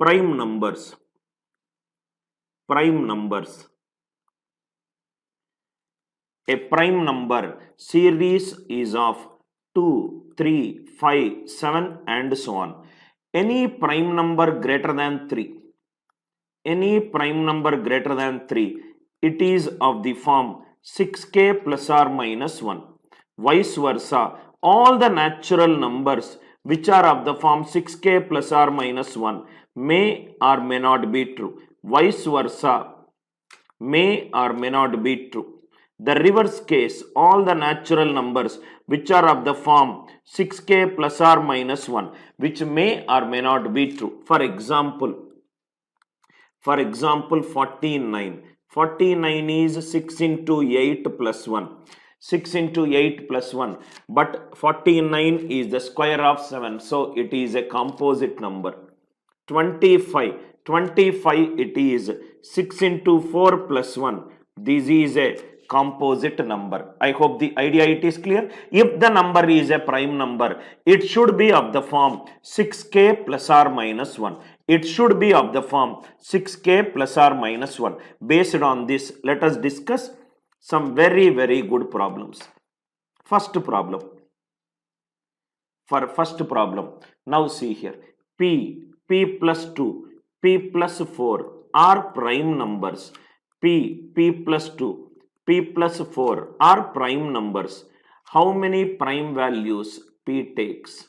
prime numbers. A prime number series is of 2, 3, 5, 7 and so on. Any prime number greater than 3, it is of the form 6k plus or minus 1. Vice versa, all the natural numbers which are of the form 6k plus or minus 1 may or may not be true. Vice versa, may or may not be true. The reverse case, all the natural numbers which are of the form 6k plus or minus 1, which may or may not be true. For example, 49. 49 is 6 into 8 plus 1. 6 into 8 plus 1. But 49 is the square of 7. So it is a composite number. 25 it is 6 into 4 plus 1. This is a composite number. I hope the idea it is clear. If the number is a prime number, it should be of the form 6k plus or minus 1. It should be of the form 6k plus or minus 1. Based on this, let us discuss some very good problems. First problem. For first problem, now see here. P plus 2, P plus 4 are prime numbers. P plus 2, P plus 4 are prime numbers. How many prime values P takes?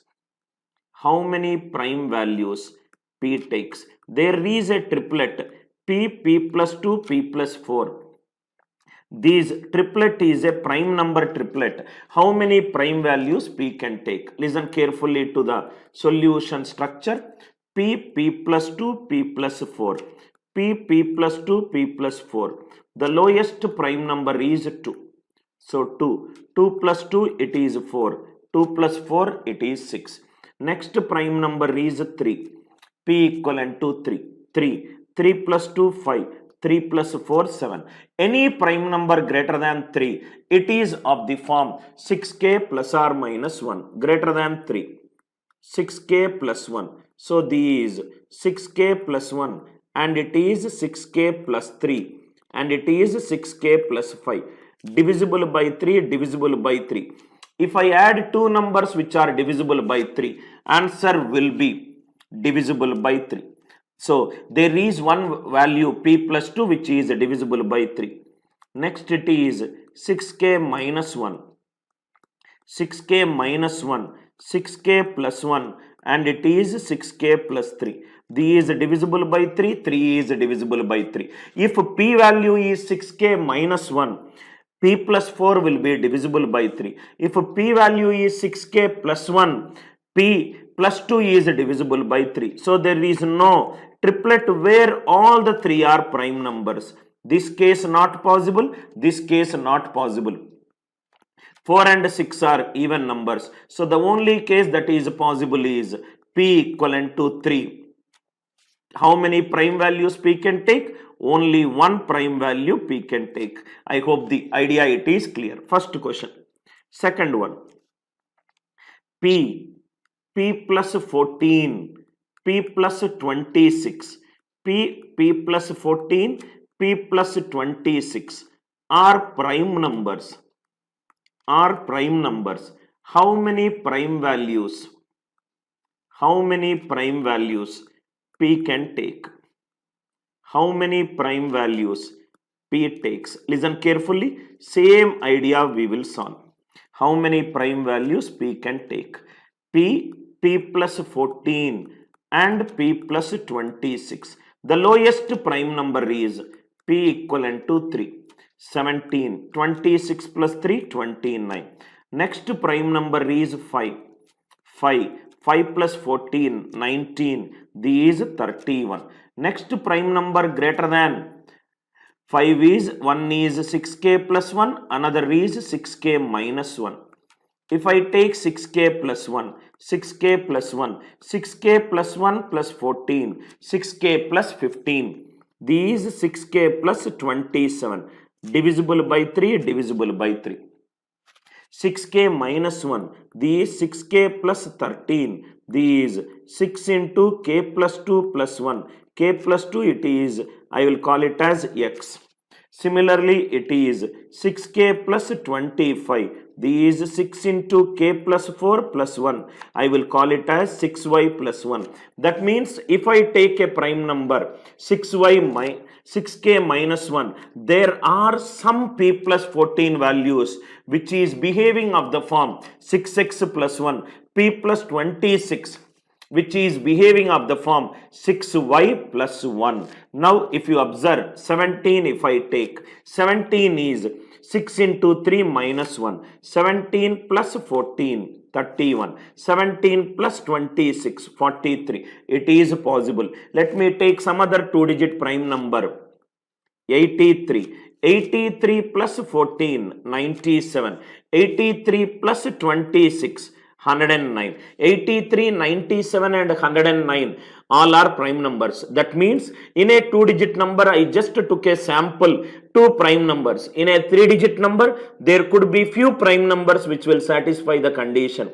How many prime values P takes? There is a triplet P plus 2, P plus 4. This triplet is a prime number triplet. How many prime values P can take? Listen carefully to the solution structure. P plus 2, P plus 4. P plus 2, P plus 4. The lowest prime number is 2. So 2. 2 plus 2, it is 4. 2 plus 4, it is 6. Next prime number is 3. P equivalent to 3. 3 plus 2, 5. 3 plus 4, 7. Any prime number greater than 3, it is of the form 6k plus or minus 1. Greater than 3. 6k plus 1. So these 6k plus 1 and it is 6k plus 3 and it is 6k plus 5. Divisible by 3, divisible by 3. If I add two numbers which are divisible by 3, answer will be divisible by 3. So there is one value P plus 2 which is divisible by 3. Next it is 6k minus 1. 6k minus 1. 6k plus 1 and it is 6k plus 3. These is divisible by 3. 3 is divisible by 3. If P value is 6k minus 1, P plus 4 will be divisible by 3. If P value is 6k plus 1, P plus 2 is divisible by 3. So there is no triplet where all the three are prime numbers. This case not possible. This case not possible. 4 and 6 are even numbers. So the only case that is possible is P equivalent to 3. How many prime values P can take? Only one prime value P can take. I hope the idea it is clear. First question. Second one. P plus 14, P plus 26, P plus 14, P plus 26 are prime numbers. How many prime values? P can take? How many prime values P takes? Listen carefully. Same idea we will solve. How many prime values P can take? P plus 14 and P plus 26. The lowest prime number is P equivalent to 3. 17. 26 plus 3, 29. Next prime number is 5. 5 plus 14, 19. This is 31. Next prime number greater than 5 is, one is 6k plus 1, another is 6k minus 1. If I take 6k plus 1, 6k plus 1, 6k plus 1 plus 14, 6k plus 15. These 6k plus 27. Divisible by 3, divisible by 3. 6k minus 1, these 6k plus 13, these 6 into k plus 2 plus 1, k plus 2 it is, I will call it as x. Similarly, it is 6k plus 25, these 6 into k plus 4 plus 1, I will call it as 6y plus 1. That means if I take a prime number 6k minus 1, there are some p plus 14 values which is behaving of the form 6x plus 1, p plus 26, which is behaving of the form 6y plus 1. Now, if you observe 17, if I take 17 is 6 into 3 minus 1, 17 plus 14, 31, 17 plus 26, 43. It is possible. Let me take some other two-digit prime number, 83. 83 plus 14, 97. 83 plus 26, 109. 83, 97 and 109 all are prime numbers. That means in a two-digit number, I just took a sample, two prime numbers. In a three-digit number, there could be few prime numbers which will satisfy the condition.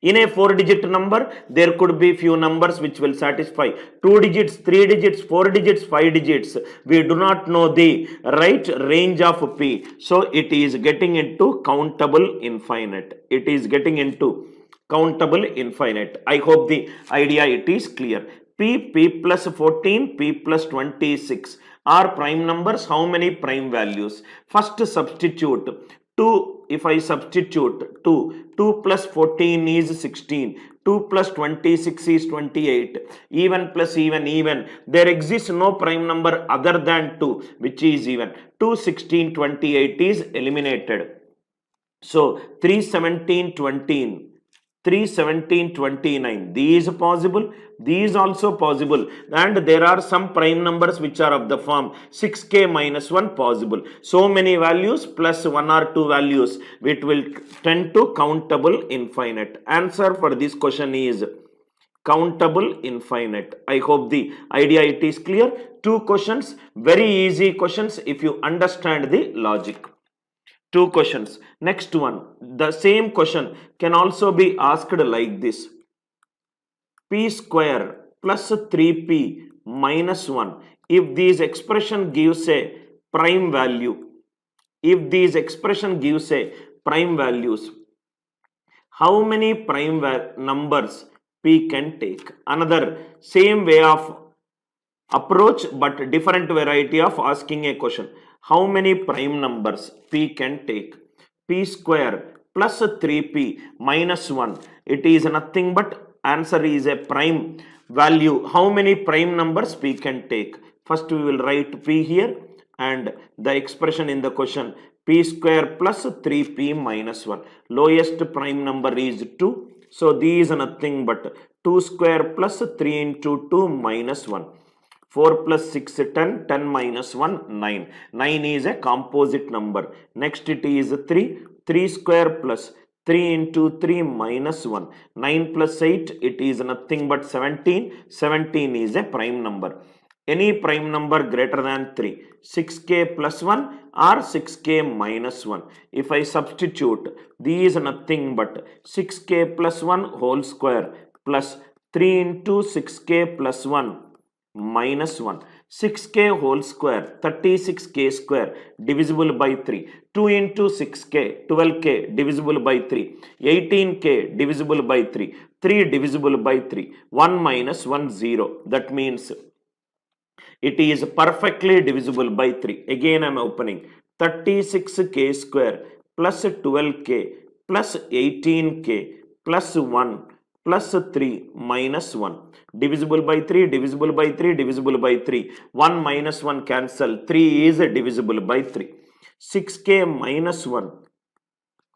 In a four-digit number, there could be few numbers which will satisfy 2 digits, 3 digits, 4 digits, 5 digits. We do not know the right range of p. So it is getting into countable infinite. It is getting into countable infinite. I hope the idea it is clear. P plus 14, p plus 26 are prime numbers. How many prime values? First substitute 2. If I substitute 2 plus 14 is 16, 2 plus 26 is 28, even plus even, there exists no prime number other than 2, which is even. 2, 16, 28 is eliminated. So 3, 17, 20. 3, 17, 29. These possible, these also possible, and there are some prime numbers which are of the form 6k minus 1 possible. So many values plus 1 or 2 values, it will tend to countable infinite. Answer for this question is countable infinite. I hope the idea it is clear. Two questions, very easy questions if you understand the logic. Two questions. Next one, the same question can also be asked like this. P square plus 3p minus 1. If this expression gives a prime value, if this expression gives a prime values, how many prime numbers p can take? Another same way of approach but different variety of asking a question. How many prime numbers p can take? P square plus 3p minus 1. It is nothing but answer is a prime value. How many prime numbers p can take? First we will write p here and the expression in the question p square plus 3p minus 1. Lowest prime number is 2. So these are nothing but 2 square plus 3 into 2 minus 1. 4 plus 6, 10, 10 minus 1, 9. 9 is a composite number. Next it is 3. 3 square plus 3 into 3 minus 1. 9 plus 8, it is nothing but 17. 17 is a prime number. Any prime number greater than 3. 6k plus 1 or 6k minus 1. If I substitute, these are nothing but 6k plus 1 whole square plus 3 into 6k plus 1 minus 1. 6k whole square, 36k square divisible by 3. 2 into 6k, 12k divisible by 3. 18k divisible by 3. 3 divisible by 3. 1 minus 1, 0. That means it is perfectly divisible by 3. Again I am opening 36k square plus 12k plus 18k plus 1 plus 3 minus 1. Divisible by 3, divisible by 3, divisible by 3. 1 minus 1 cancel. 3 is divisible by 3. 6k minus 1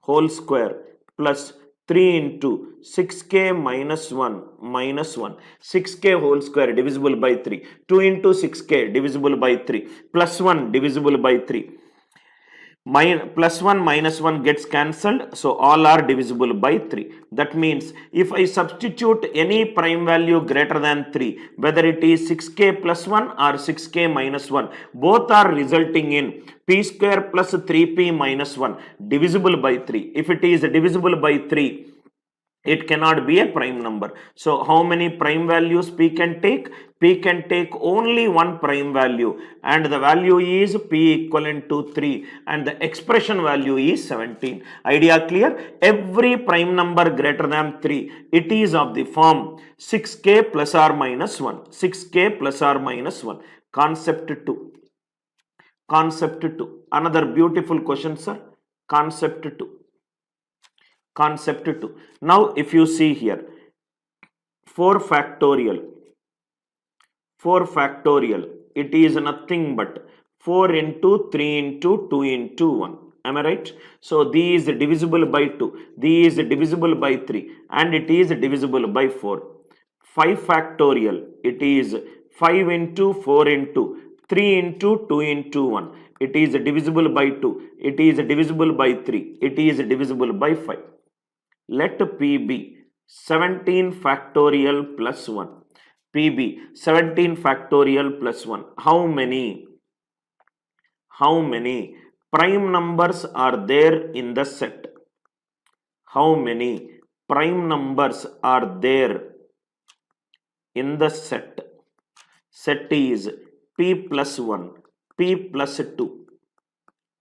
whole square plus 3 into 6k minus 1 minus 1. 6k whole square divisible by 3. 2 into 6k divisible by 3 plus 1 divisible by 3. Plus 1 minus 1 gets cancelled, so all are divisible by 3. That means if I substitute any prime value greater than 3, whether it is 6k plus 1 or 6k minus 1, both are resulting in p square plus 3p minus 1 divisible by 3. If it is divisible by 3, it cannot be a prime number. So how many prime values p can take? P can take only one prime value, and the value is p equivalent to 3, and the expression value is 17. Idea clear? Every prime number greater than 3, it is of the form 6k plus or minus 1. 6k plus or minus 1. Concept 2. Concept 2. Another beautiful question, sir. Concept 2. Concept 2. Now, if you see here, 4 factorial, it is nothing but 4 into 3 into 2 into 1. Am I right? So, these divisible by 2, these divisible by 3, and it is divisible by 4. 5 factorial, it is 5 into 4 into 3 into 2 into 1. It is divisible by 2, it is divisible by 3, it is divisible by 5. Let P be 17 factorial plus 1. P be 17 factorial plus 1. How many prime numbers are there in the set? How many prime numbers are there in the set? Set is P plus 1, P plus 2,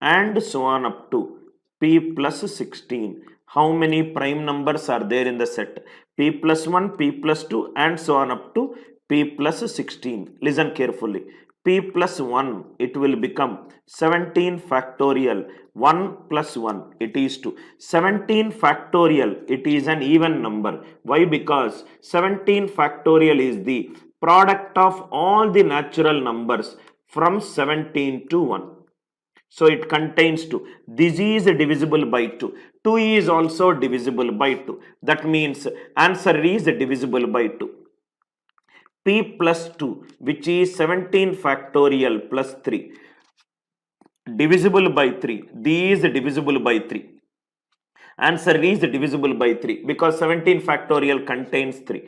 and so on up to P plus 16. How many prime numbers are there in the set? P plus 1, P plus 2, and so on up to P plus 16. Listen carefully. P plus 1, it will become 17 factorial. 1 plus 1, it is 2. 17 factorial, it is an even number. Why? Because 17 factorial is the product of all the natural numbers from 17 to 1. So it contains 2. This is divisible by 2. 2 is also divisible by 2. That means answer is divisible by 2. P plus 2, which is 17 factorial plus 3, divisible by 3. These divisible by 3. Answer is divisible by 3 because 17 factorial contains 3.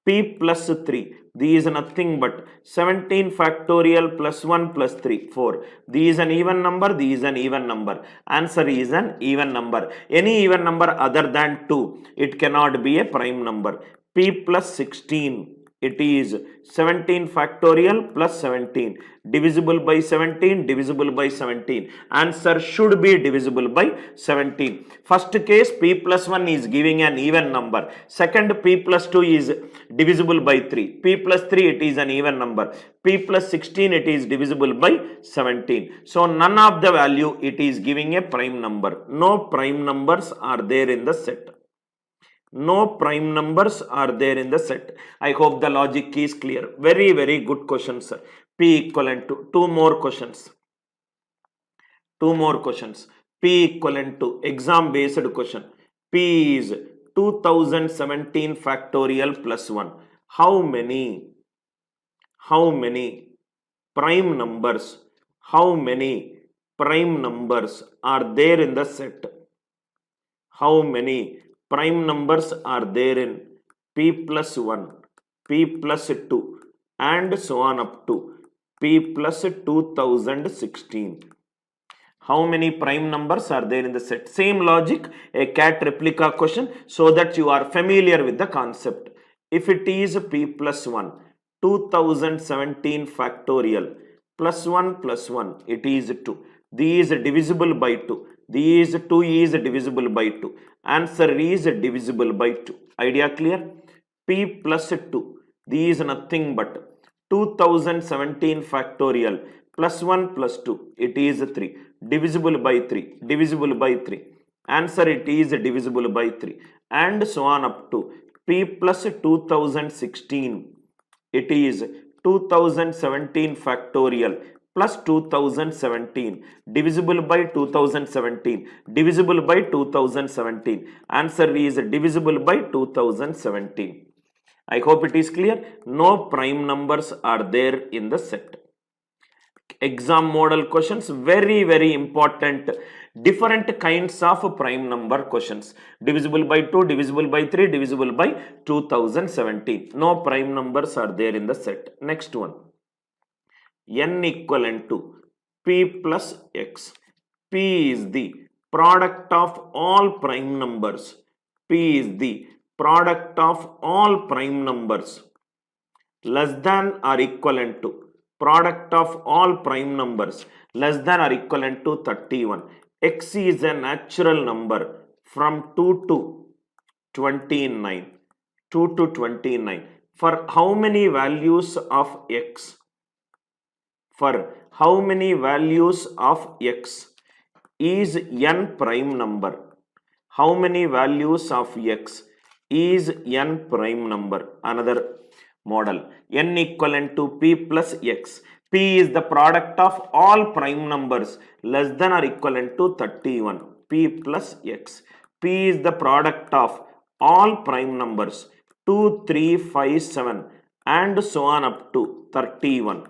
P plus 3. These is nothing but 17 factorial plus 1 plus 3, 4. These is an even number, these is an even number. Answer is an even number. Any even number other than 2, it cannot be a prime number. P plus 16. It is 17 factorial plus 17. Divisible by 17, divisible by 17. Answer should be divisible by 17. First case, P plus 1 is giving an even number. Second, P plus 2 is divisible by 3. P plus 3, it is an even number. P plus 16, it is divisible by 17. So, none of the value, it is giving a prime number. No prime numbers are there in the set. No prime numbers are there in the set. I hope the logic is clear. Very, very good question, sir. P equivalent to 2 more questions. 2 more questions. P equivalent to exam based question. P is 2017 factorial plus 1. How many prime numbers? How many prime numbers are there in the set? How many prime numbers are there in P plus 1, P plus 2, and so on up to P plus 2016. How many prime numbers are there in the set? Same logic, a cat replica question, so that you are familiar with the concept. If it is P plus 1, 2017 factorial, plus 1, it is 2. These divisible by 2. These 2 is divisible by 2. Answer is divisible by 2. Idea clear? P plus 2. These nothing but 2017 factorial plus 1 plus 2. It is 3. Divisible by 3. Divisible by 3. Answer, it is divisible by 3. And so on up to P plus 2016. It is 2017 factorial plus 2017 divisible by 2017, divisible by 2017. Answer is divisible by 2017. I hope it is clear. No prime numbers are there in the set. Exam model questions, very, very important. different kinds of prime number questions. Divisible by 2, divisible by 3, divisible by 2017. No prime numbers are there in the set. Next one. N equivalent to P plus X. P is the product of all prime numbers. P is the product of all prime numbers less than or equivalent to product of all prime numbers less than or equivalent to 31. X is a natural number from 2 to 29. 2 to 29. For how many values of X? For how many values of X is n prime number? How many values of X is n prime number? Another model. N equivalent to P plus X. P is the product of all prime numbers less than or equivalent to 31. P plus X. P is the product of all prime numbers 2, 3, 5, 7 and so on up to 31.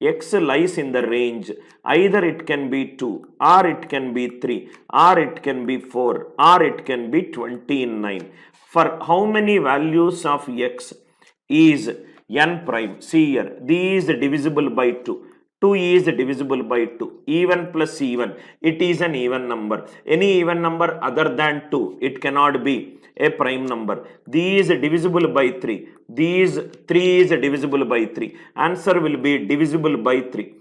X lies in the range, either it can be 2 or it can be 3 or it can be 4 or it can be 29. For how many values of X is n prime? See here, these divisible by 2. 2 is divisible by 2. Even plus even, it is an even number. Any even number other than 2, it cannot be a prime number. These divisible by 3. These 3 is divisible by 3. Answer will be divisible by 3.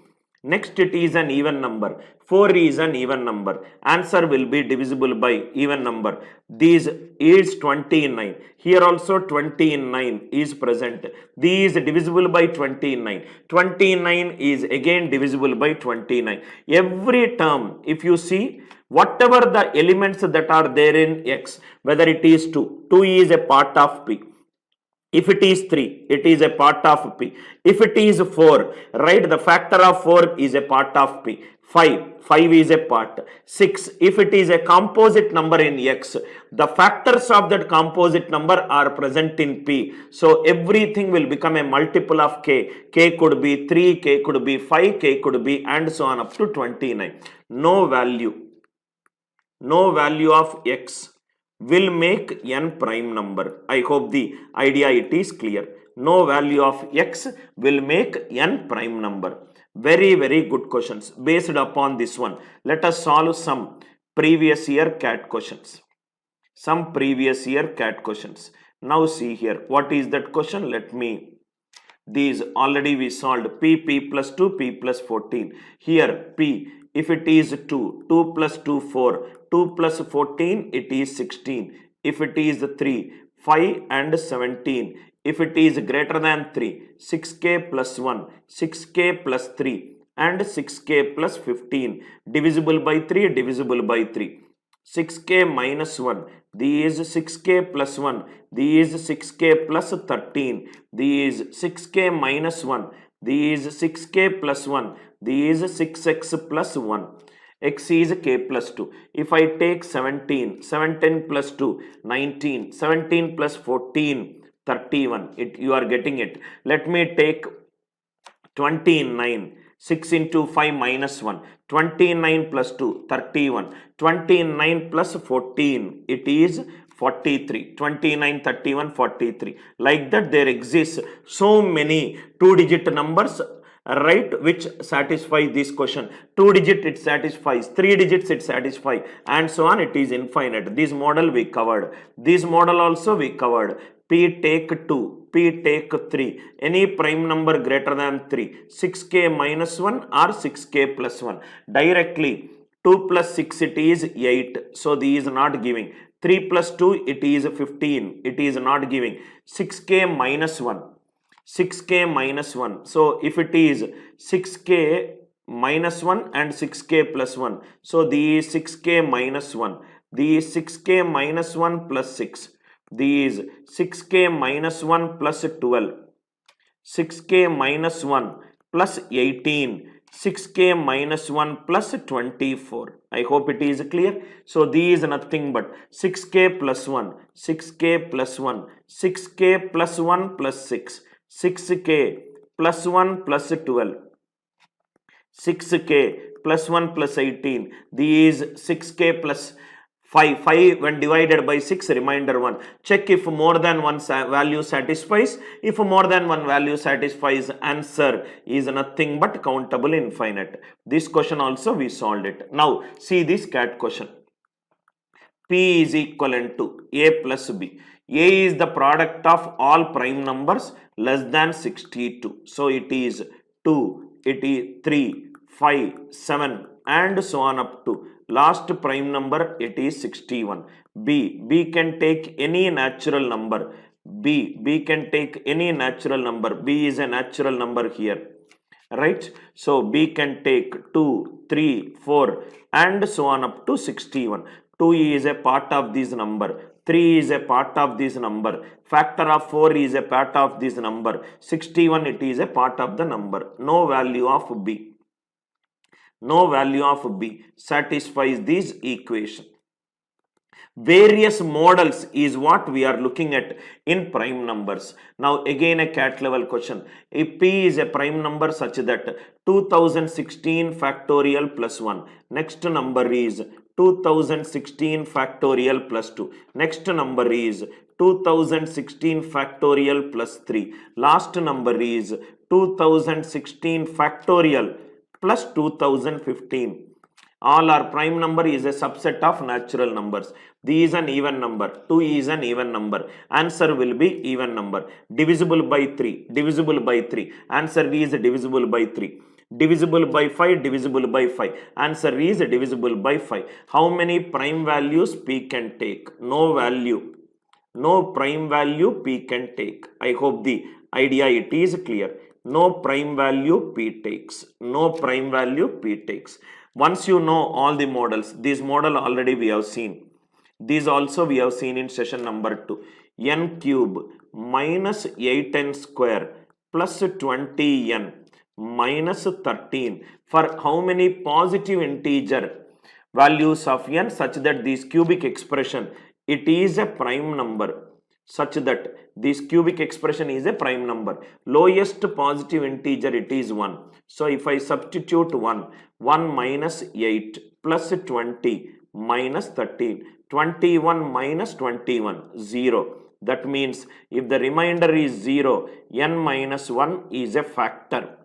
Next, it is an even number. 4 is an even number. Answer will be divisible by even number. This is 29. Here also 29 is present. These divisible by 29. 29 is again divisible by 29. Every term, if you see, whatever the elements that are there in X, whether it is 2, 2 is a part of P. If it is 3, it is a part of P. If it is 4, right, the factor of 4 is a part of P. 5 is a part. 6, if it is a composite number in X, the factors of that composite number are present in P. So everything will become a multiple of K. K could be 3, K could be 5, K could be and so on up to 29. No value of X will make n prime number. I hope the idea it is clear. No value of X will make n prime number. Very, very good questions. Based upon this one, let us solve some previous year CAT questions. Some previous year CAT questions. Now see here, what is that question? These already we solved. P plus 2, P plus 14. Here P, if it is 2, 2 plus 2, 4. 2 plus 14, it is 16. If it is 3, 5 and 17. If it is greater than 3, 6k plus 1, 6k plus 3 and 6k plus 15. Divisible by 3, divisible by 3. 6k minus 1, these 6k plus 1, these 6k plus 13, these 6k minus 1, these 6k plus 1, these 6x plus 1. X is k plus 2. If I take 17, 17 plus 2, 19, 17 plus 14, 31. You are getting it. Let me take 29. 6 into 5 minus 1. 29 plus 2, 31. 29 plus 14, it is 43. 29, 31, 43. Like that there exists so many 2-digit numbers, right, which satisfy this question. 2 digit it satisfies, 3 digits it satisfies, and so on. It is infinite. This model we covered. This model also we covered. P take 2, P take 3. Any prime number greater than 3. 6k minus 1 or 6k plus 1. Directly 2 plus 6 it is 8. So this is not giving. 3 plus 2 it is 15. It is not giving. 6k minus 1. 6k minus 1. So if it is 6k minus 1 and 6k plus 1. So these 6k minus 1. These 6k minus 1 plus 6. These 6k minus 1 plus 12. 6k minus 1 plus 18. 6k minus 1 plus 24. I hope it is clear. So these nothing but 6k plus 1. 6k plus 1. 6k plus 1 plus 6. 6k plus 1 plus 12, 6k plus 1 plus 18. These 6k plus 5. 5 when divided by 6, remainder 1. Check if more than one value satisfies. If more than one value satisfies, answer is nothing but countable infinite. This question also we solved it. Now see this cat question. P is equivalent to A plus B. A is the product of all prime numbers less than 62. So it is 2, it is 3, 5, 7 and so on up to last prime number, it is 61. B can take any natural number. B can take any natural number. B is a natural number here. Right? So B can take 2, 3, 4 and so on up to 61. 2 is a part of this number. 3 is a part of this number. Factor of 4 is a part of this number. 61 it is a part of the number. No value of B. No value of B satisfies this equation. Various models is what we are looking at in prime numbers. Now again a cat level question. If P is a prime number such that 2016 factorial plus 1. Next number is 2016 factorial plus 2. Next number is 2016 factorial plus 3. Last number is 2016 factorial plus 2015. All are prime number is a subset of natural numbers. These is an even number. 2 is an even number. Answer will be even number. Divisible by 3. Divisible by 3. Answer is divisible by 3. Divisible by 5. Divisible by 5. Answer is divisible by 5. How many prime values P can take? No value. No prime value P can take. I hope the idea it is clear. No prime value P takes. No prime value P takes. Once you know all the models, this model already we have seen. These also we have seen in session number 2. N cube minus 8n square plus 20n minus 13 for how many positive integer values of n such that this cubic expression, it is a prime number such that this cubic expression is a prime number. Lowest positive integer it is 1. So if I substitute 1 minus 8 plus 20 minus 13, 21 minus 21, 0. That means if the remainder is 0, n minus 1 is a factor.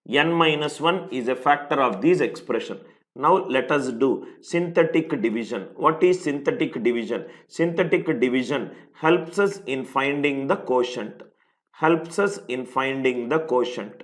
N minus 1 is a factor of this expression. Now let us do synthetic division. What is synthetic division? Synthetic division helps us in finding the quotient. Helps us in finding the quotient.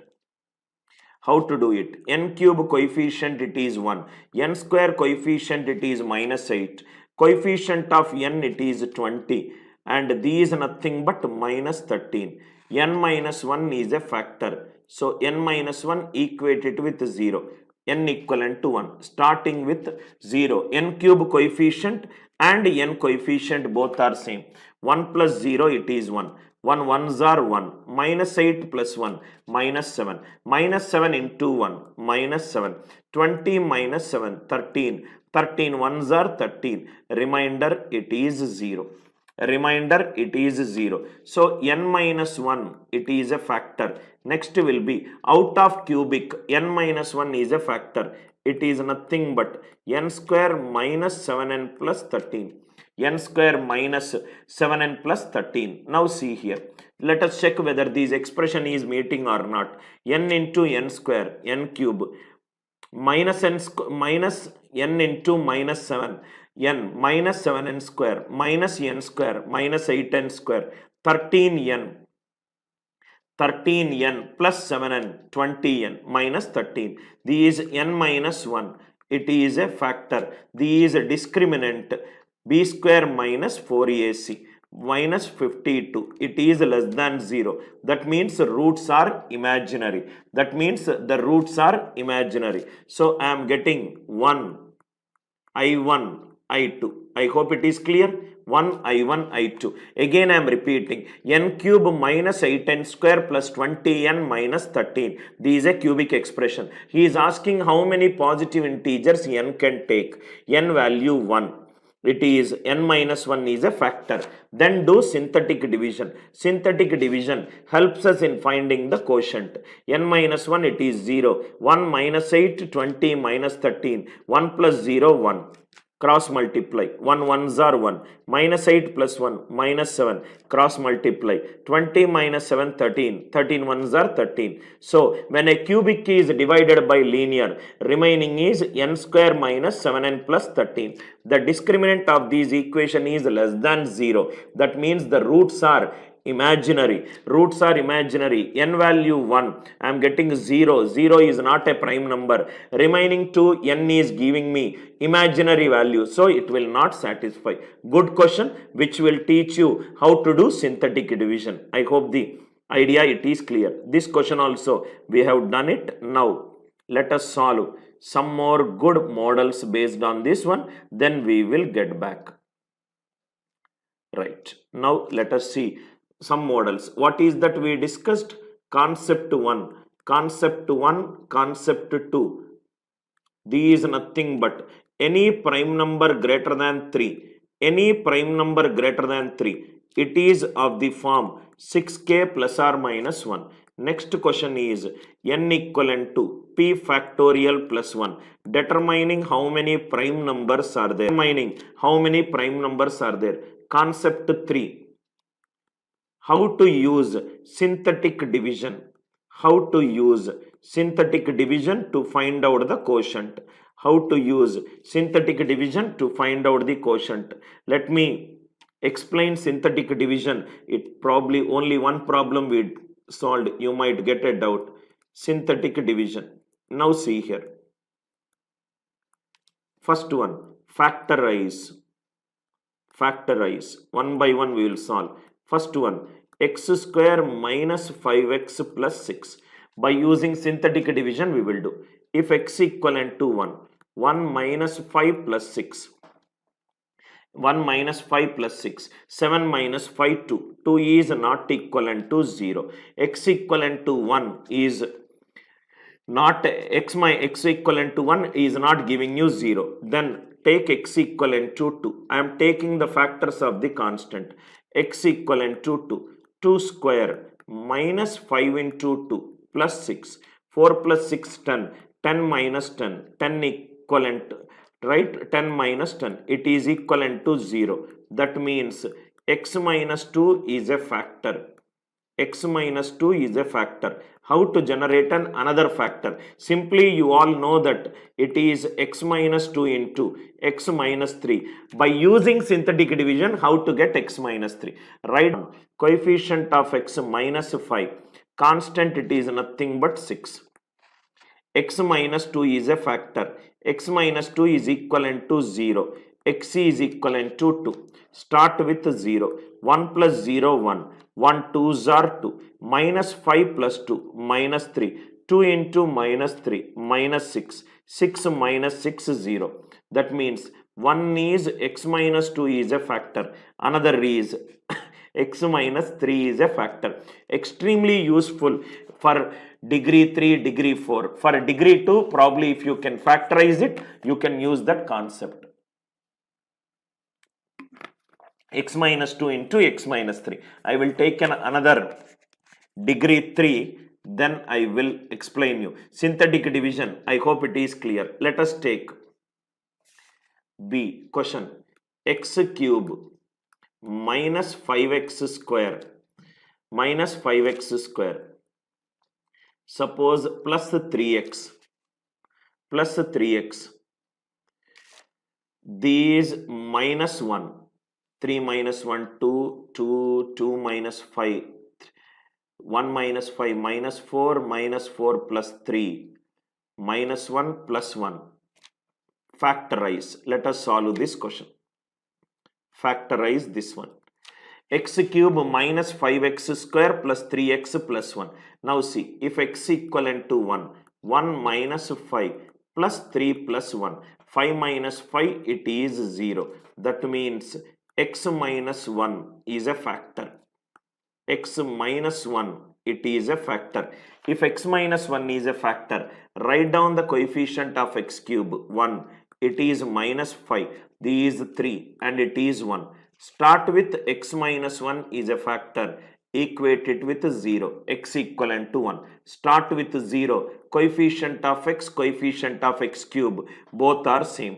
How to do it? N cube coefficient it is 1. N square coefficient it is minus 8. Coefficient of n it is 20. And these nothing but minus 13. N minus 1 is a factor. So n minus 1 equated with 0. N equivalent to 1. Starting with 0. N cube coefficient and n coefficient both are same. 1 plus 0 it is 1. 1 ones are 1. Minus 8 plus 1. Minus 7. Minus 7 into 1. Minus 7. 20 minus 7. 13. 13 ones are 13. Remainder it is 0. Remainder it is 0. So n minus 1 it is a factor. Next will be out of cubic n minus 1 is a factor. It is nothing but n square minus 7n plus 13. N square minus 7n plus 13. Now see here. Let us check whether this expression is meeting or not. N into n square, n cube, minus n into minus 7, n minus 7n square, minus n square, minus 8n square, 13n plus 7n, 20n minus 13. This is n minus 1. It is a factor. This is a discriminant. B square minus 4ac minus 52. It is less than 0. That means roots are imaginary. That means the roots are imaginary. So I am getting 1, I1, I2. I hope it is clear. 1, I1, I2. Again I am repeating. N cube minus 8n square plus 20n minus 13. This is a cubic expression. He is asking how many positive integers n can take. N value 1. it is n minus 1 is a factor. Then do synthetic division. Synthetic division helps us in finding the quotient. N minus 1, it is 0. 1 minus 8, 20 minus 13. 1 plus 0, 1. Cross multiply. 1 ones are 1. Minus 8 plus 1, minus 7. Cross multiply. 20 minus 7, 13. 13 ones are 13. So, when a cubic is divided by linear, remaining is n square minus 7n plus 13. The discriminant of these equation is less than 0. That means the roots are imaginary. Roots are imaginary. N value 1. I am getting 0. 0 is not a prime number. Remaining 2, n is giving me imaginary value. So it will not satisfy. Good question, which will teach you how to do synthetic division. I hope the idea it is clear. This question also we have done it. Now let us solve some more good models based on this one. Then we will get back. Right. Now let us see some models. What is that we discussed? Concept 1, concept 1, concept 2. These is nothing but any prime number greater than 3. Any prime number greater than 3. It is of the form 6k plus or minus 1. Next question is n equivalent to p factorial plus 1. Determining how many prime numbers are there. Determining how many prime numbers are there. Concept 3. How to use synthetic division. How to use synthetic division to find out the quotient. How to use synthetic division to find out the quotient. Let me explain synthetic division. It probably only one problem we solved. You might get a doubt. Synthetic division. Now see here. First one, factorize. Factorize. One by one we will solve. First one, x square minus 5x plus 6. By using synthetic division we will do. If x equivalent to 1, 1 minus 5 plus 6. 1 minus 5 plus 6. 7 minus 5, 2. 2 is not equivalent to 0. X equivalent to 1 is not x equivalent to 1 is not giving you 0. Then take x equivalent to 2. I am taking the factors of the constant. X equivalent to 2. 2 square minus 5 into 2 plus 6. 4 plus 6, 10. 10 minus 10. 10 equivalent, right? 10 minus 10. It is equivalent to 0. That means x minus 2 is a factor. X minus 2 is a factor. How to generate another factor? Simply you all know that it is x minus 2 into x minus 3. By using synthetic division, how to get x minus 3? Write coefficient of x minus 5. Constant, it is nothing but 6. X minus 2 is a factor. X minus 2 is equivalent to 0. X is equivalent to 2. Start with 0. 1 plus 0, 1. 1 2s are 2. Minus 5 plus 2, minus 3. 2 into minus 3, minus 6. 6 minus 6, 0. That means one is x minus 2 is a factor. Another is x minus 3 is a factor. Extremely useful for degree 3, degree 4. For degree 2, probably if you can factorize it, you can use that concept. X minus 2 into x minus 3. I will take another degree 3, then I will explain you. Synthetic division, I hope it is clear. Let us take B. Question. X cube minus 5x square minus 5x square. Suppose plus 3x. Plus 3x. These minus 1. 3 minus 1, 2, 2, 2 minus 5, 1 minus 5, minus 4 plus 3, minus 1 plus 1. Factorize. Let us solve this question. Factorize this one. X cube minus 5x square plus 3x plus 1. Now see, if x equivalent to 1, 1 minus 5 plus 3 plus 1. 5 minus 5, it is 0. That means x minus 1 is a factor. X minus 1, it is a factor. If x minus 1 is a factor, write down the coefficient of x cube 1. It is minus 5. This is 3 and it is 1. Start with x minus 1 is a factor. Equate it with 0. X equivalent to 1. Start with 0. Coefficient of x cube. Both are same.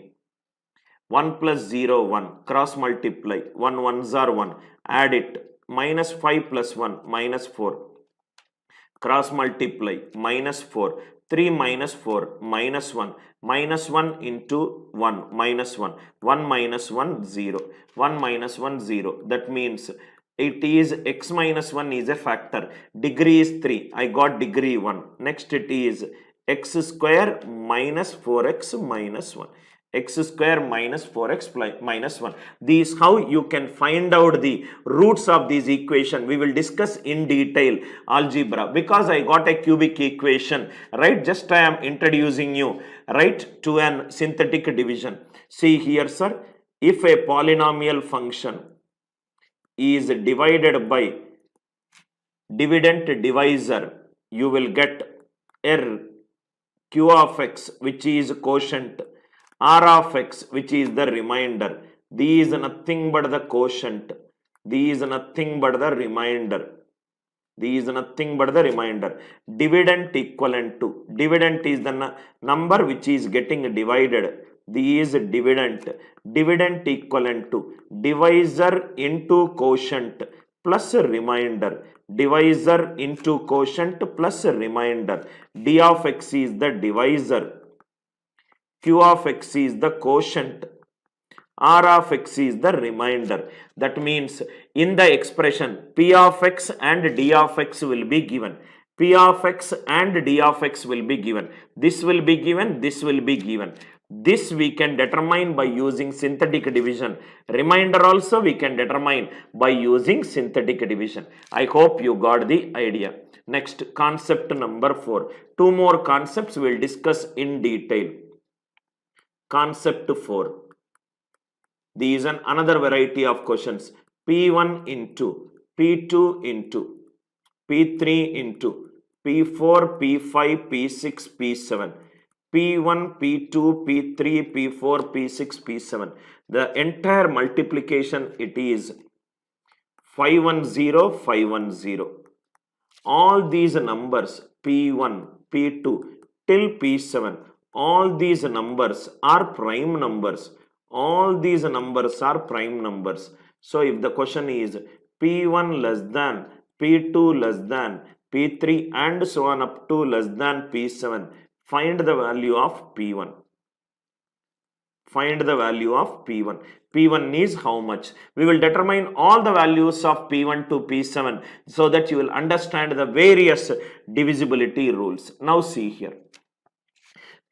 1 plus 0, 1. Cross multiply. 1 ones are 1. Add it. Minus 5 plus 1. Minus 4. Cross multiply. Minus 4. 3 minus 4. Minus 1. Minus 1 into 1. Minus 1. 1 minus 1, 0. 1 minus 1, 0. That means it is x minus 1 is a factor. Degree is 3. I got degree 1. Next it is x square minus 4x minus 1. X square minus 4x minus 1. This is how you can find out the roots of this equation. We will discuss in detail algebra because I got a cubic equation, right? Just I am introducing you, right, to an synthetic division. See here, sir, if a polynomial function is divided by dividend divisor, you will get R q of x, which is quotient, r of x, which is the remainder. These is nothing but the quotient. These is nothing but the remainder. These is nothing but the remainder. Dividend equivalent to, dividend is the number which is getting divided. These is dividend. Dividend equivalent to divisor into quotient plus remainder. Divisor into quotient plus remainder. D of x is the divisor. Q of x is the quotient. R of x is the remainder. That means in the expression P of x and D of x will be given. P of x and D of x will be given. This will be given. This will be given. This we can determine by using synthetic division. Remainder also we can determine by using synthetic division. I hope you got the idea. Next, concept number 4. Two more concepts we will discuss in detail. Concept 4. These are another variety of questions. P1 into, P2 into, P3 into, P4, P5, P6, P7. P1, P2, P3, P4, P6, P7. The entire multiplication, it is 510, 510. All these numbers, P1, P2 till P7, all these numbers are prime numbers. All these numbers are prime numbers. So if the question is P1 less than, P2 less than, P3 and so on up to less than P7, find the value of P1. Find the value of P1. P1 is how much? We will determine all the values of P1 to P7 so that you will understand the various divisibility rules. Now see here.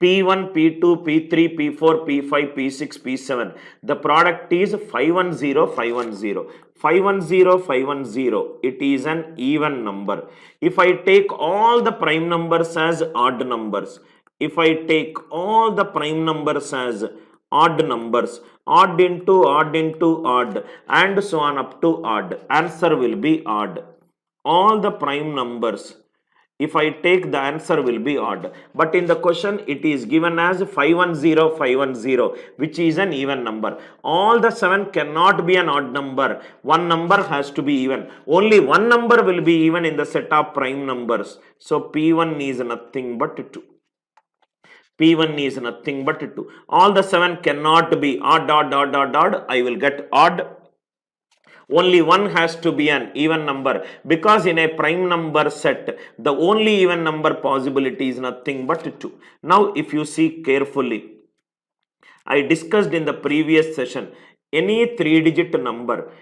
P1, P2, P3, P4, P5, P6, P7. The product is 510, 510. 510, 510. It is an even number. If I take all the prime numbers as odd numbers, if I take all the prime numbers as odd numbers, odd into odd into odd and so on up to odd, answer will be odd. All the prime numbers, if I take, the answer will be odd. But in the question, it is given as 510, 510, which is an even number. All the 7 cannot be an odd number. One number has to be even. Only one number will be even in the set of prime numbers. So P1 is nothing but 2. P1 is nothing but 2. All the 7 cannot be odd, odd, odd, odd, odd. I will get odd. Only one has to be an even number, because in a prime number set, the only even number possibility is nothing but 2. Now, if you see carefully, I discussed in the previous session, any 3-digit number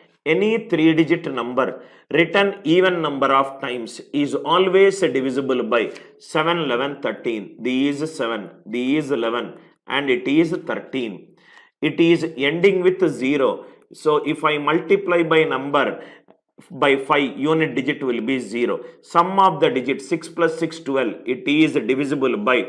written even number of times is always divisible by 7, 11, 13. These is 7, these is 11, and it is 13. It is ending with 0. So if I multiply by number by 5, unit digit will be 0. Sum of the digit 6 plus 6, 12. It is divisible by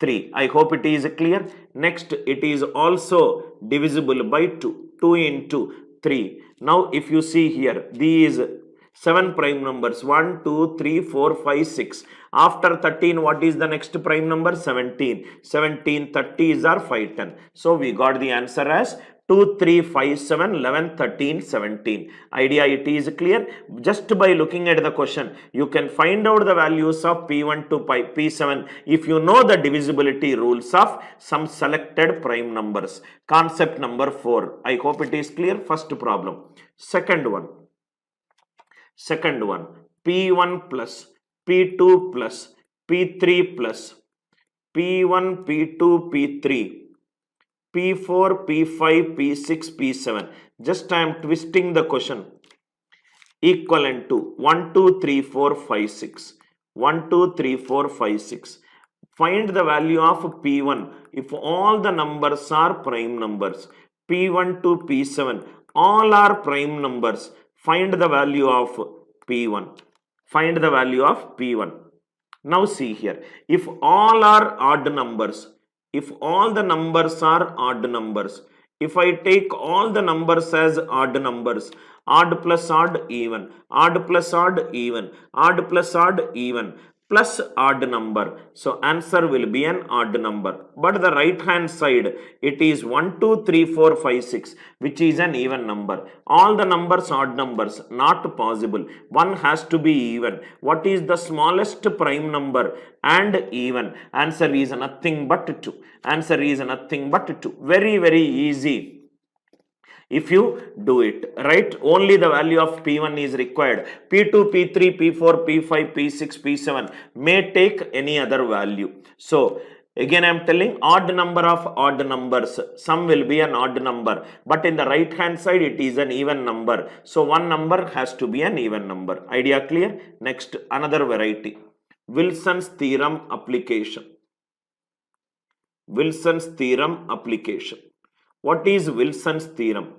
3. I hope it is clear. Next, it is also divisible by 2. 2 into 3. Now if you see here, these 7 prime numbers, 1, 2, 3, 4, 5, 6. After 13, what is the next prime number? 17. 17, 30s are 5, 10. So we got the answer as 2, 3, 5, 7, 11, 13, 17. Idea it is clear. Just by looking at the question, you can find out the values of P1 to P7 if you know the divisibility rules of some selected prime numbers. Concept number 4. I hope it is clear. First problem. Second one, P1 plus P2 plus P3 plus P1, P2, P3, P4, P5, P6, P7. Just I am twisting the question. Equivalent to 1, 2, 3, 4, 5, 6. 1, 2, 3, 4, 5, 6. Find the value of P1 if all the numbers are prime numbers. P1 to P7, all are prime numbers. Find the value of P1. Find the value of P1. Now see here, if all are odd numbers, if all the numbers are odd numbers, if I take all the numbers as odd numbers, odd plus odd even, odd plus odd even, odd plus odd even, plus odd number. So answer will be an odd number. But the right hand side, it is 1, 2, 3, 4, 5, 6, which is an even number. All the numbers odd numbers, not possible. One has to be even. What is the smallest prime number and even? Answer is nothing but 2. Answer is nothing but 2. Very, very easy. If you do it, right, only the value of P1 is required. P2, P3, P4, P5, P6, P7 may take any other value. So, again I am telling odd number of odd numbers. Some will be an odd number, but in the right hand side it is an even number. So, one number has to be an even number. Idea clear? Next, another variety. Wilson's theorem application. Wilson's theorem application. What is Wilson's theorem?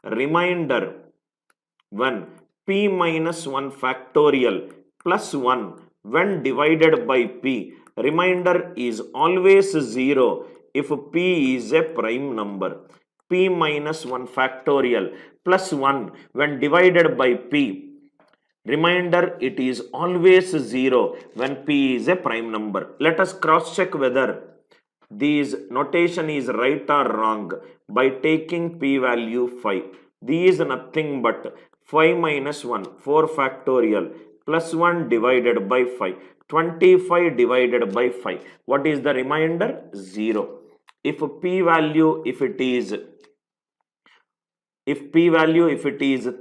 Reminder, when P minus 1 factorial plus 1 when divided by P, remainder is always 0 if P is a prime number. P minus 1 factorial plus 1 when divided by P, remainder it is always 0 when P is a prime number. Let us cross check whether this notation is right or wrong by taking P value 5. This is nothing but 5 minus 1, 4 factorial plus 1 divided by 5. 25 divided by 5. What is the remainder? 0. If P value, if it is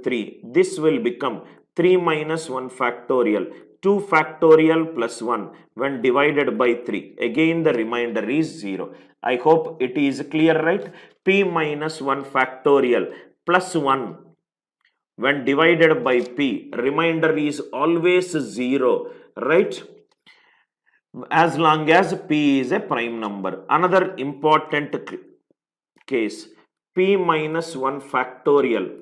3, this will become 3 minus 1 factorial. 2 factorial plus 1 when divided by 3. Again the remainder is 0. I hope it is clear, right? P minus 1 factorial plus 1 when divided by P, remainder is always 0, right? As long as P is a prime number. Another important case, P minus 1 factorial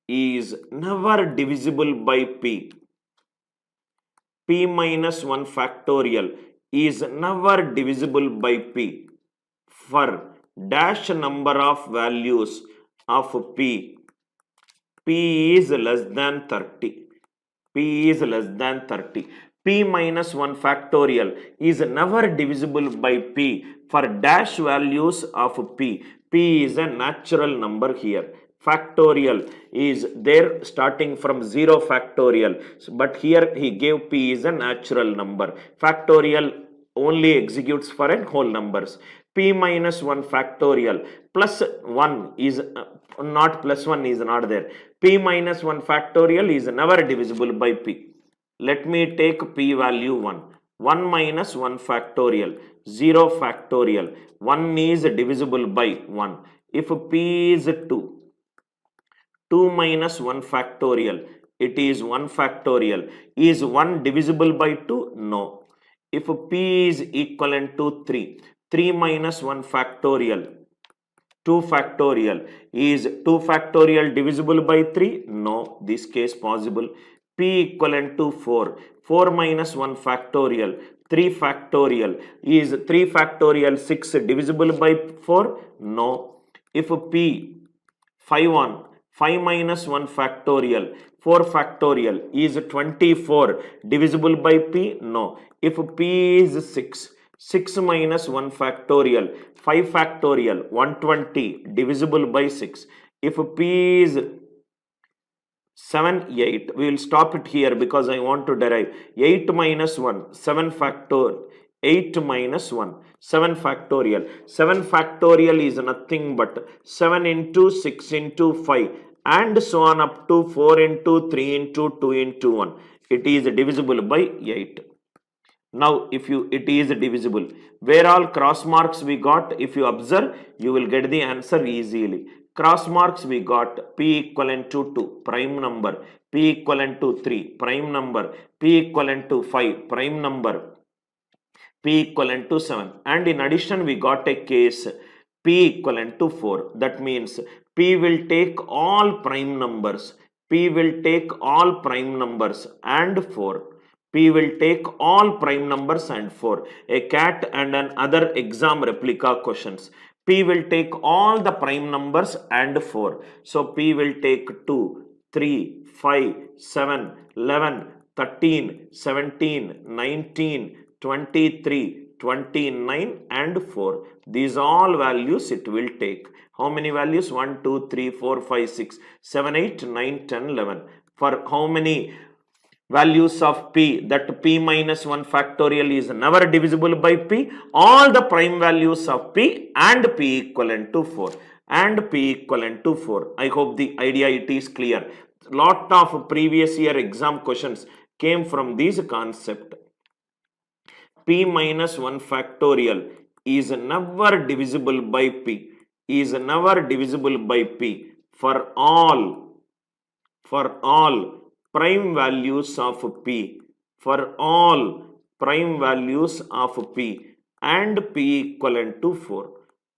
is never divisible by P. P minus 1 factorial is never divisible by P for dash number of values of P. P is less than 30. P is less than 30. P minus 1 factorial is never divisible by P for dash values of P. P is a natural number here. Factorial is there starting from 0 factorial, but here he gave P is a natural number. Factorial only executes for a whole numbers. P minus 1 factorial plus 1 is not, plus 1 is not there. P minus 1 factorial is never divisible by P. Let me take P value 1. 1 minus 1 factorial, 0 factorial. 1 is divisible by 1. If P is 2, 2 minus 1 factorial, it is 1 factorial. Is 1 divisible by 2? No. If P is equivalent to 3, 3 minus 1 factorial, 2 factorial. Is 2 factorial divisible by 3? No. This case possible. P equivalent to 4, 4 minus 1 factorial, 3 factorial. Is 3 factorial 6 divisible by 4? No. If P 5 on 5 minus 1 factorial, 4 factorial is 24 divisible by p? No. If p is 6, 6 minus 1 factorial, 5 factorial, 120 divisible by 6. If p is 7, 8, we will stop it here because I want to derive. 8 minus 1, 7 factorial. 8 minus 1, 7 factorial. 7 factorial is nothing but 7 into 6 into 5 and so on up to 4 into 3 into 2 into 1. It is divisible by 8. Now, if it is divisible, where all cross marks we got, if you observe, you will get the answer easily. Cross marks we got p equivalent to 2, prime number, p equivalent to 3, prime number, p equivalent to 5, prime number, p equivalent to 7. And in addition, we got a case p equivalent to 4. That means p will take all prime numbers, p will take all prime numbers and 4. P will take all prime numbers and 4. A CAT and an other exam replica questions. P will take all the prime numbers and 4. So P will take 2, 3, 5, 7, 11, 13, 17, 19, 23, 29 and 4. These all values it will take. How many values? 1, 2, 3, 4, 5, 6, 7, 8, 9, 10, 11. For how many values of p? That p minus 1 factorial is never divisible by p. All the prime values of p and p equivalent to 4. And p equivalent to 4. I hope the idea it is clear. Lot of previous year exam questions came from this concept. P minus 1 factorial is never divisible by p. Is never divisible by p for all prime values of p, for all prime values of p and p equivalent to 4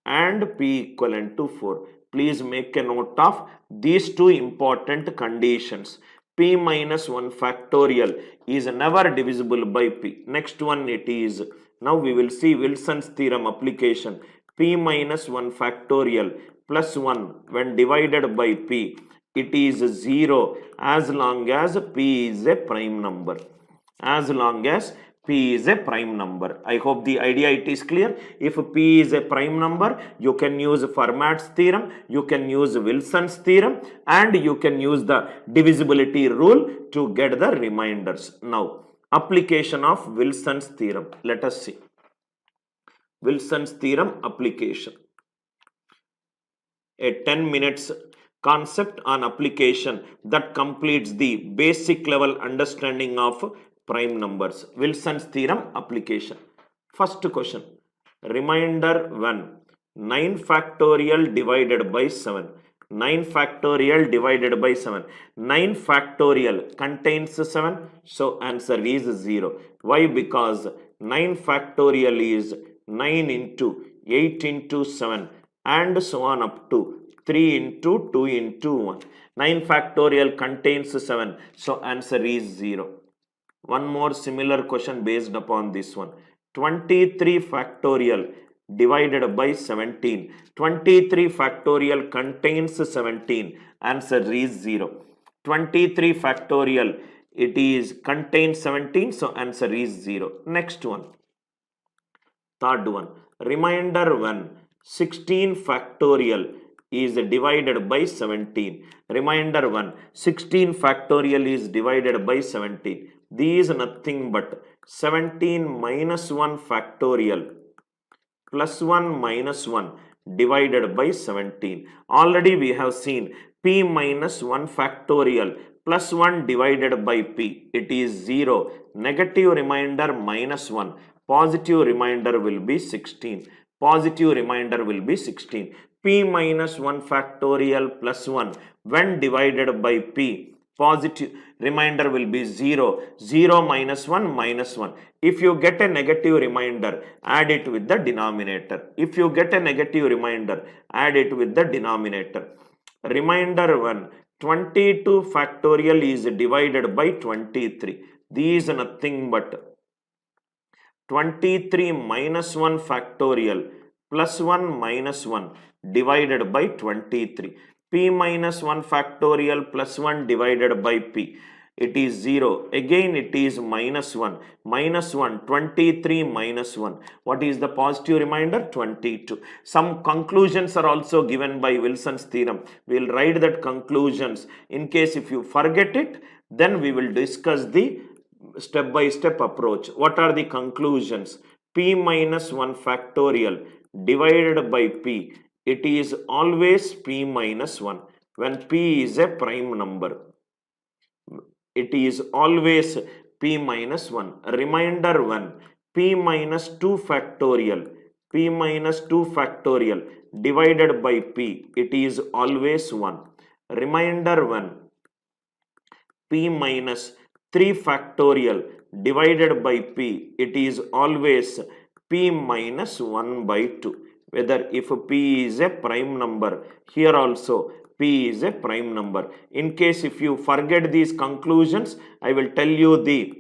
and p equivalent to 4. Please make a note of these two important conditions. P minus 1 factorial is never divisible by p. Next one it is, now we will see Wilson's theorem application. P minus 1 factorial plus 1 when divided by p, it is 0 as long as p is a prime number. As long as p is a prime number. I hope the idea it is clear. If p is a prime number, you can use Fermat's theorem, you can use Wilson's theorem, and you can use the divisibility rule to get the reminders. Now, application of Wilson's theorem. Let us see. Wilson's theorem application. A 10 minutes concept on application that completes the basic level understanding of prime numbers. Wilson's theorem application. First question. Reminder 1. 9 factorial divided by 7. 9 factorial divided by 7. 9 factorial contains 7. So answer is 0. Why? Because 9 factorial is 9 into 8 into 7 and so on up to 3 into 2 into 1. 9 factorial contains 7. So answer is 0. One more similar question based upon this one. 23 factorial divided by 17. 23 factorial contains 17. Answer is 0. 23 factorial, it is contains 17. So answer is 0. Next one. Third one. Reminder 1. 16 factorial is divided by 17. Reminder 1. 16 factorial is divided by 17. These is nothing but 17 minus 1 factorial plus 1 minus 1 divided by 17. Already we have seen p minus 1 factorial plus 1 divided by p. It is 0. Negative remainder minus 1. Positive remainder will be 16. Positive remainder will be 16. P minus 1 factorial plus 1 when divided by p, positive remainder will be 0. 0 minus 1 minus 1. If you get a negative remainder, add it with the denominator. If you get a negative remainder, add it with the denominator. Remainder 1. 22 factorial is divided by 23. These are nothing but 23 minus 1 factorial plus 1 minus 1 divided by 23. p minus 1 factorial plus 1 divided by p. It is 0. Again it is minus 1. Minus 1, 23 minus 1. What is the positive remainder? 22. Some conclusions are also given by Wilson's theorem. We will write that conclusions. In case if you forget it, then we will discuss the step-by-step approach. What are the conclusions? P minus 1 factorial divided by p. It is always p minus 1 when p is a prime number. It is always p minus 1. Remainder 1. P minus 2 factorial. P minus 2 factorial divided by p. It is always 1. Remainder 1. P minus 3 factorial divided by p. It is always p minus 1 by 2. Whether if p is a prime number, here also p is a prime number. In case if you forget these conclusions, I will tell you the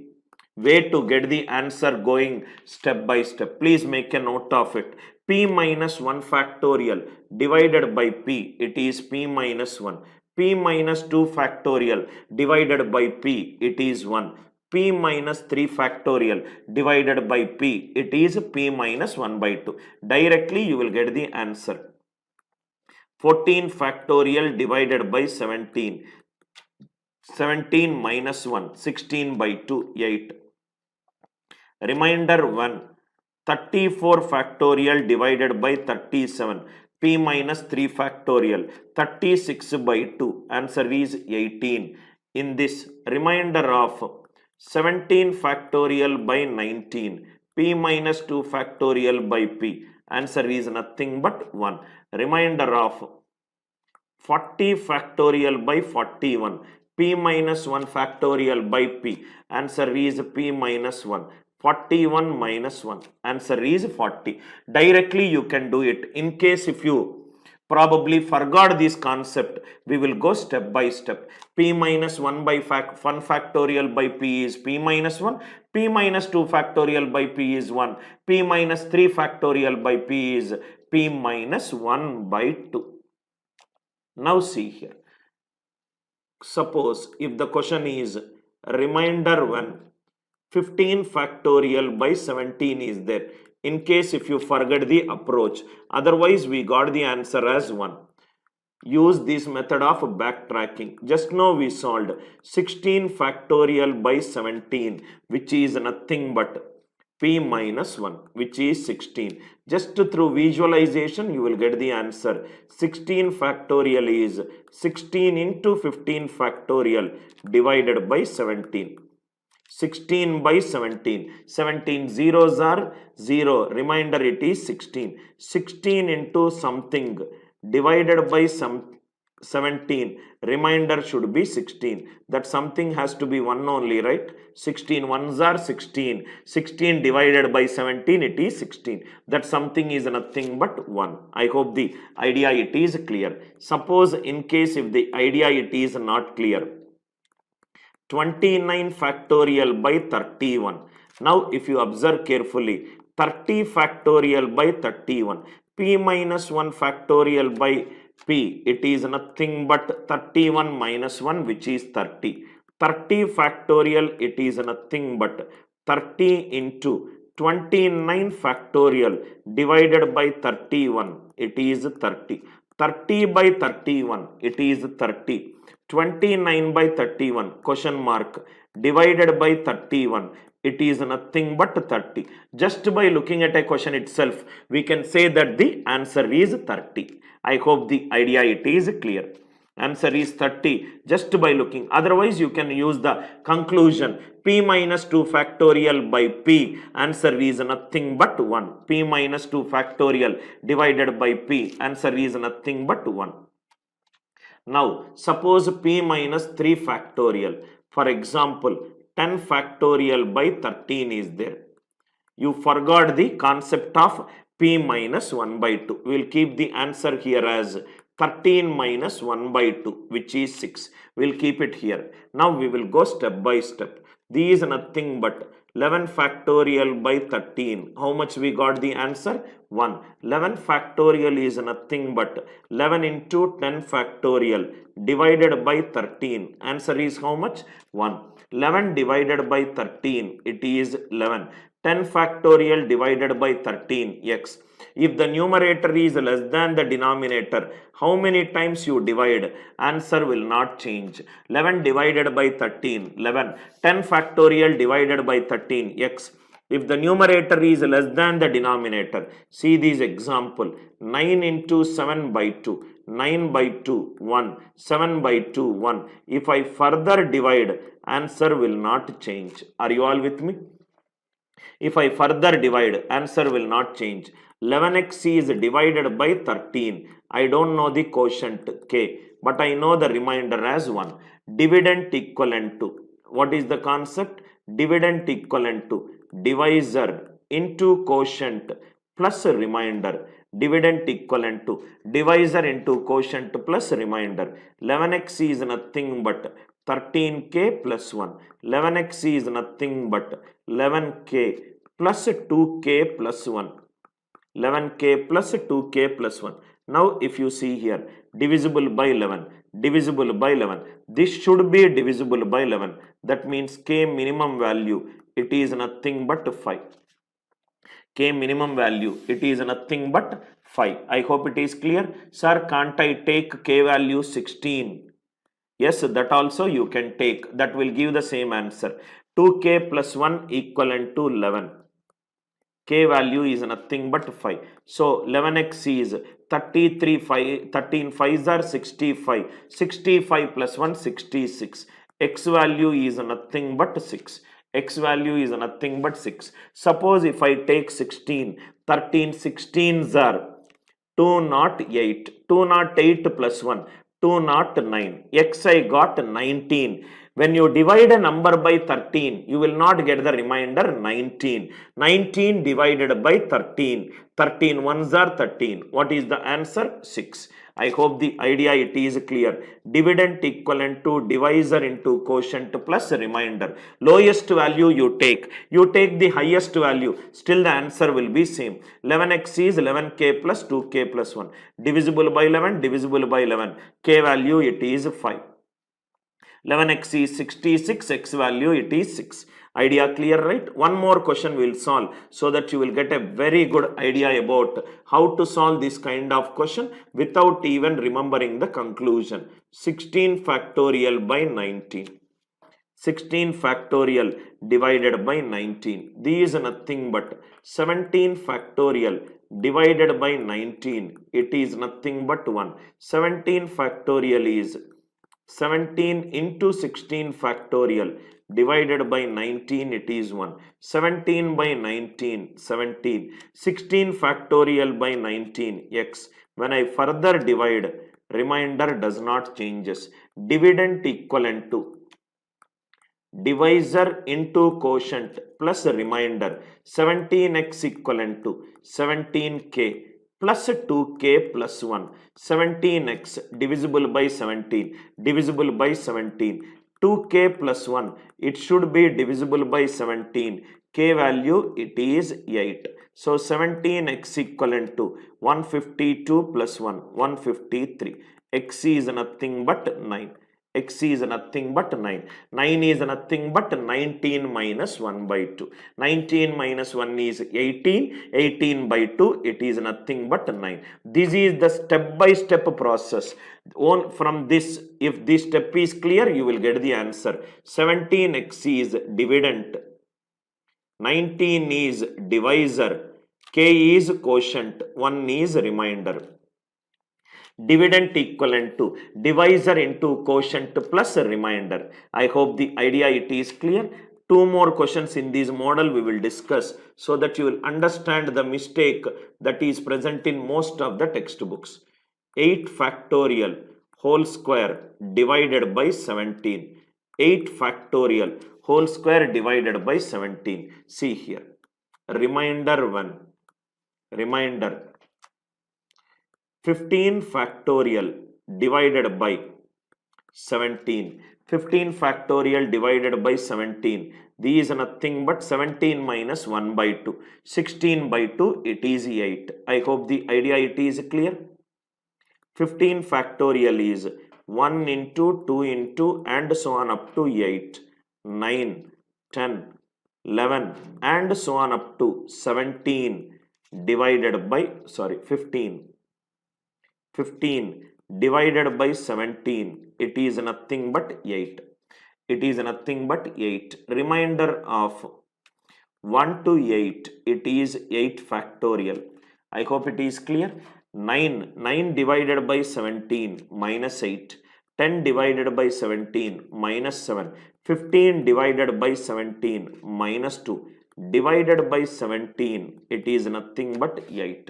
way to get the answer going step by step. Please make a note of it. P minus 1 factorial divided by p. It is p minus 1. P minus 2 factorial divided by p. It is 1. P minus 3 factorial divided by p. It is p minus 1 by 2. Directly you will get the answer. 14 factorial divided by 17. 17 minus 1. 16 by 2. 8. Remainder 1. 34 factorial divided by 37. P minus 3 factorial. 36 by 2. Answer is 18. In this remainder of 17 factorial by 19. P minus 2 factorial by p. Answer is nothing but 1. Remainder of 40 factorial by 41. P minus 1 factorial by p. Answer is p minus 1. 41 minus 1. Answer is 40. Directly you can do it. In case if you probably forgot this concept, we will go step by step. P minus 1 by 1 factorial by p is p minus 1. P minus 2 factorial by p is 1. P minus 3 factorial by p is p minus 1 by 2. Now see here. Suppose if the question is remainder 1, 15 factorial by 17 is there. In case if you forget the approach, otherwise we got the answer as 1. Use this method of backtracking. Just now we solved 16 factorial by 17, which is nothing but p minus 1, which is 16. Just through visualization you will get the answer. 16 factorial is 16 into 15 factorial divided by 17. 16 by 17. 17 zeros are 0. Remainder it is 16. 16 into something divided by some 17. Remainder should be 16. That something has to be 1 only, right? 16 ones are 16. 16 divided by 17, it is 16. That something is nothing but 1. I hope the idea it is clear. Suppose in case if the idea it is not clear. 29 factorial by 31. Now if you observe carefully, 30 factorial by 31. P minus 1 factorial by p. It is nothing but 31 minus 1, which is 30. 30 factorial, it is nothing but 30 into 29 factorial divided by 31. It is 30. 30 by 31. It is 30. 29 by 31 question mark divided by 31, it is nothing but 30. Just by looking at a question itself, we can say that the answer is 30. I hope the idea it is clear. Answer is 30 just by looking. Otherwise you can use the conclusion. P minus 2 factorial by p. Answer is nothing but 1. P minus 2 factorial divided by p. Answer is nothing but 1. Now, suppose p minus 3 factorial. For example, 10 factorial by 13 is there. You forgot the concept of p minus 1 by 2. We will keep the answer here as 13 minus 1 by 2, which is 6. We will keep it here. Now, we will go step by step. These nothing but 11 factorial by 13. How much we got the answer? 1. 11 factorial is nothing but 11 into 10 factorial divided by 13. Answer is how much? 1. 11 divided by 13, it is 11. 10 factorial divided by 13, x. If the numerator is less than the denominator, how many times you divide? Answer will not change. 11 divided by 13, 11. 10 factorial divided by 13, x. If the numerator is less than the denominator, see this example, 9 into 7 by 2, 9 by 2, 1, 7 by 2, 1. If I further divide, answer will not change. Are you all with me? If I further divide, answer will not change. 11x is divided by 13. I don't know the quotient k, but I know the remainder as 1. Dividend equivalent to, what is the concept? Dividend equivalent to divisor into quotient plus remainder. Dividend equivalent to divisor into quotient plus remainder. 11x is nothing but 13k plus 1. 11x is nothing but 11k plus 2k plus 1. 11k plus 2k plus 1. Now if you see here, divisible by 11, divisible by 11. This should be divisible by 11. That means k minimum value, it is nothing but 5. K minimum value, it is nothing but 5. I hope it is clear. Sir, can't I take k value 16? Yes, that also you can take. That will give the same answer. 2k plus 1 equivalent to 11. K value is nothing but 5. So 11x is 33, 13 5s are 65. 65 plus 1, 66. X value is nothing but 6. X value is nothing but 6. Suppose if I take 16, 13 16s are 208. 208 plus 1, 209. X I got 19. When you divide a number by 13, you will not get the remainder 19. 19 divided by 13. 13 ones are 13. What is the answer? 6. I hope the idea it is clear. Dividend equivalent to divisor into quotient plus remainder. Lowest value you take the highest value, still the answer will be same. 11x is 11k plus 2k plus 1. Divisible by 11, divisible by 11. K value it is 5. 11x is 66, x value it is 6. Idea clear, right? One more question we will solve so that you will get a very good idea about how to solve this kind of question without even remembering the conclusion. 16 factorial by 19. 16 factorial divided by 19. These are nothing but 17 factorial divided by 19. It is nothing but 1. 17 factorial is 17 into 16 factorial divided by 19, it is 1. 17 by 19, 17. 16 factorial by 19, x. When I further divide, remainder does not changes. Dividend equivalent to divisor into quotient plus remainder. 17x equivalent to 17k plus 2k plus 1. 17x divisible by 17, divisible by 17. 2k plus 1, it should be divisible by 17. K value, it is 8. So 17x equivalent to 152 plus 1, 153. X is nothing but 9. X is nothing but 9. 9 is nothing but 19 minus 1 by 2. 19 minus 1 is 18. 18 by 2, it is nothing but 9. This is the step-by-step process. From this, if this step is clear, you will get the answer. 17x is dividend. 19 is divisor. K is quotient. 1 is remainder. Dividend equivalent to divisor into quotient plus remainder. I hope the idea it is clear. Two more questions in this model we will discuss so that you will understand the mistake that is present in most of the textbooks. 8 factorial whole square divided by 17. 8 factorial whole square divided by 17. See here. Remainder 1. Remainder 15 factorial divided by 17. 15 factorial divided by 17. These are nothing but 17 minus 1 by 2. 16 by 2, it is 8. I hope the idea it is clear. 15 factorial is 1 into 2 into and so on up to 8, 9, 10, 11 and so on up to 17 divided by 15. 15 divided by 17, it is nothing but 8. It is nothing but 8. Remainder of 1 to 8, it is 8 factorial. I hope it is clear. 9 divided by 17 minus 8. 10 divided by 17 minus 7. 15 divided by 17 minus 2. Divided by 17, it is nothing but 8.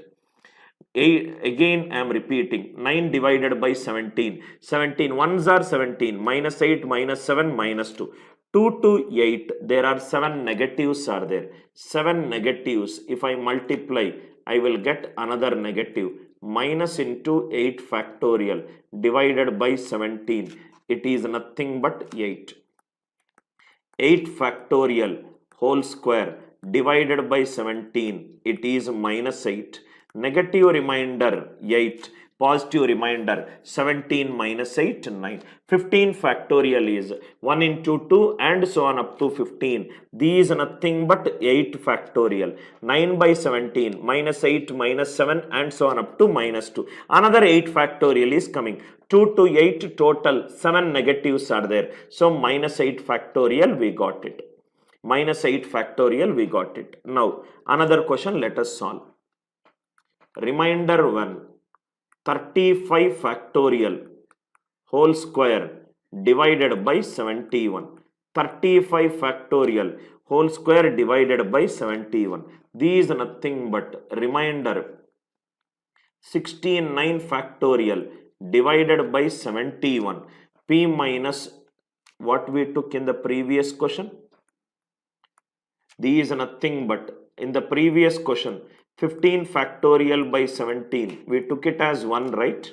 Again I am repeating, 9 divided by 17. 17 ones are 17, minus 8, minus 7, minus 2. 2 to 8, there are 7 negatives are there. 7 negatives, if I multiply, I will get another negative. Minus into 8 factorial divided by 17, it is nothing but 8. 8 factorial whole square divided by 17, it is minus 8. Negative remainder 8, positive remainder 17 minus 8, 9. 15 factorial is 1 into 2 and so on up to 15. These are nothing but 8 factorial. 9 by 17 minus 8 minus 7 and so on up to minus 2. Another 8 factorial is coming. 2 to 8 total 7 negatives are there. So minus 8 factorial we got it. Minus 8 factorial we got it. Now another question let us solve. Remainder 1, 35 factorial whole square divided by 71. 35 factorial whole square divided by 71. These are nothing but remainder 69 factorial divided by 71. P minus what we took in the previous question. These are nothing but in the previous question 15 factorial by 17, we took it as 1, right?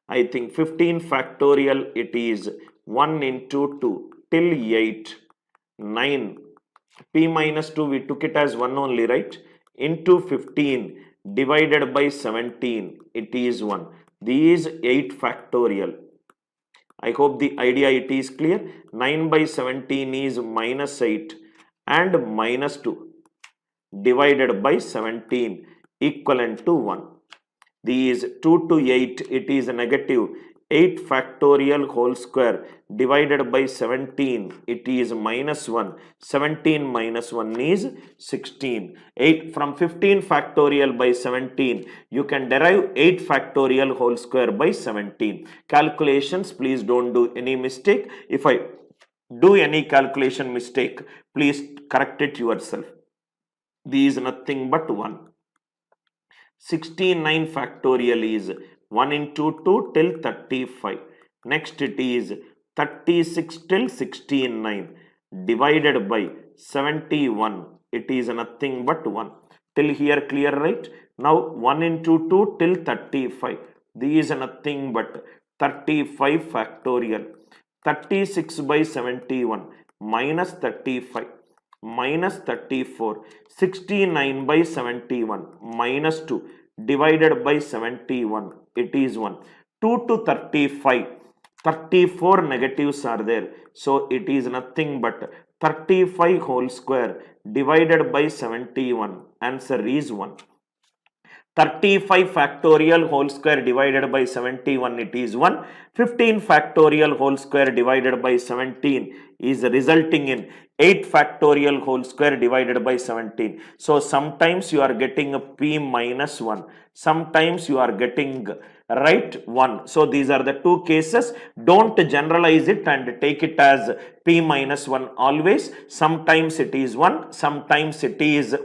I think 15 factorial, it is 1 into 2 till 8, 9. P minus 2, we took it as 1 only, right? Into 15 divided by 17, it is 1. These 8 factorial. I hope the idea it is clear. 9 by 17 is minus 8 and minus 2. Divided by 17 equivalent to 1. These 2 to 8, it is a negative 8 factorial whole square divided by 17, it is minus 1. 17 minus 1 is 16. 8 from 15 factorial by 17, you can derive 8 factorial whole square by 17. Calculations, please don't do any mistake. If I do any calculation mistake, please correct it yourself. These nothing but 1. 69 factorial is 1 into 2 till 35. Next it is 36 till 69 divided by 71. It is nothing but 1. Till here clear, right? Now 1 into 2 till 35. These are nothing but 35 factorial. 36 by 71 minus 35. Minus 34, 69 by 71 minus 2 divided by 71, it is 1. 2 to 35, 34 negatives are there. So it is nothing but 35 whole square divided by 71. Answer is 1. 35 factorial whole square divided by 71, it is 1. 15 factorial whole square divided by 17 is resulting in 8 factorial whole square divided by 17. So sometimes you are getting a P minus 1. Sometimes you are getting right 1. So these are the two cases. Don't generalize it and take it as P minus 1 always. Sometimes it is 1. Sometimes it is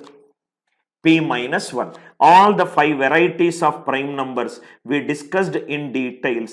P minus 1. All the 5 varieties of prime numbers we discussed in details.